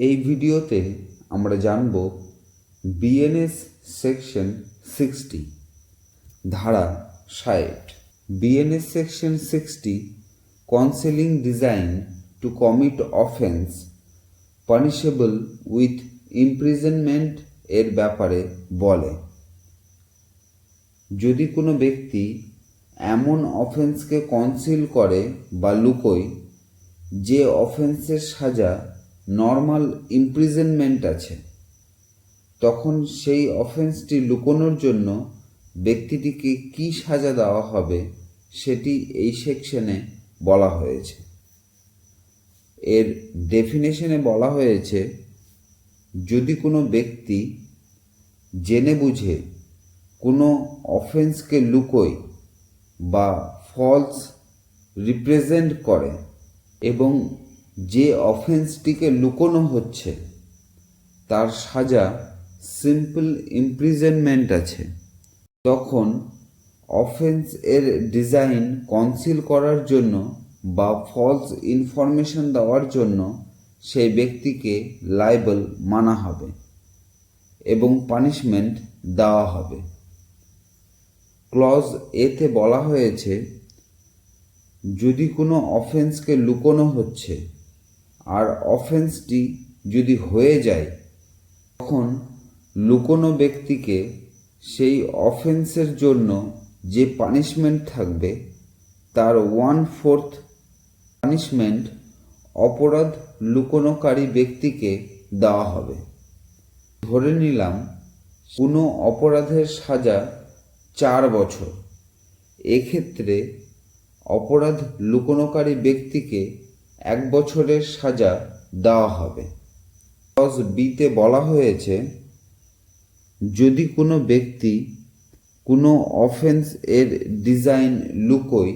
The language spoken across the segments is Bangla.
এই ভিডিওতে আমরা জানব বিএনএস সেকশন 60 ধারা 60। BNS section 60 counselling design two commit offence punishable with imprisonment এর ব্যাপারে বলে। যদি কোনো ব্যক্তি এমন অফেন্সকে কনসিল করে বা লুকোয় যে অফেন্সের সাজা নর্মাল ইমপ্রিজনমেন্ট আছে, তখন সেই অফেন্সটি লুকোনোর জন্য ব্যক্তিটিকে কি সাজা দেওয়া হবে সেটি এই সেকশনে বলা হয়েছে। এর ডেফিনেশনে বলা হয়েছে, যদি কোনো ব্যক্তি জেনে বুঝে কোনো অফেন্সকে লুকোয় বা ফলস রিপ্রেজেন্ট করে এবং যে অফেন্সটিকে লুকোনো হচ্ছে তার সাজা সিম্পল ইমপ্রিজনমেন্ট আছে, তখন অফেন্স এর ডিজাইন কনসিল করার জন্য বা ফলস ইনফরমেশন দেওয়ার জন্য সেই ব্যক্তিকে লায়েবল মানা হবে এবং পানিশমেন্ট দেওয়া হবে। ক্লজ এতে বলা হয়েছে, যদি কোনো অফেন্সকে লুকোনো হচ্ছে আর অফেন্সটি যদি হয়ে যায়, তখন লুকোনো ব্যক্তিকে সেই অফেন্সের জন্য যে পানিশমেন্ট থাকবে তার 1/4 পানিশমেন্ট অপরাধ লুকোনোকারী ব্যক্তিকে দেওয়া হবে। ধরে নিলাম কোনো অপরাধের সাজা 4 বছর, এক্ষেত্রে অপরাধ লুকোনোকারী ব্যক্তিকে 1 বছরের সাজা দেওয়া হবে। ক্লজ বিতে বলা হয়েছে, যদি কোনো ব্যক্তি কোনো অফেন্স এর ডিজাইন লুকোয়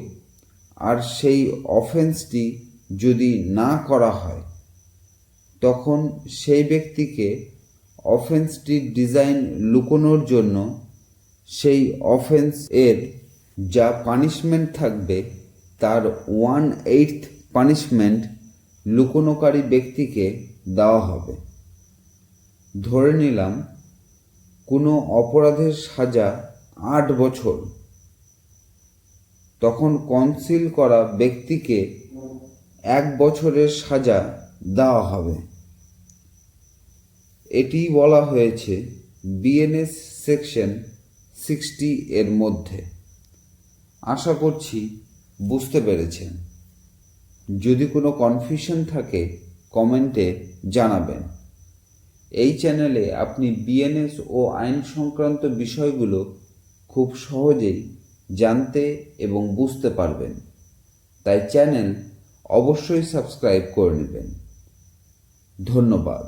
আর সেই অফেন্সটি যদি না করা হয়, তখন সেই ব্যক্তিকে অফেন্সটির ডিজাইন লুকোনোর জন্য সেই অফেন্স এর যা পানিশমেন্ট থাকবে তার 1/8 পানিশমেন্ট লুকোনোকারী ব্যক্তিকে দেওয়া হবে। ধরে নিলাম কোনো অপরাধের সাজা 8 বছর, তখন কনসিল করা ব্যক্তিকে 1 বছরের সাজা দেওয়া হবে। এটি বলা হয়েছে বিএনএস সেকশন 60 এর মধ্যে। আশা করছি বুঝতে পেরেছেন। যদি কোনো কনফিউশন থাকে কমেন্টে জানাবেন। এই চ্যানেলে আপনি বিএনএস ও আইন সংক্রান্ত বিষয়গুলো খুব সহজেই জানতে এবং বুঝতে পারবেন, তাই চ্যানেল অবশ্যই সাবস্ক্রাইব করে নেবেন। ধন্যবাদ।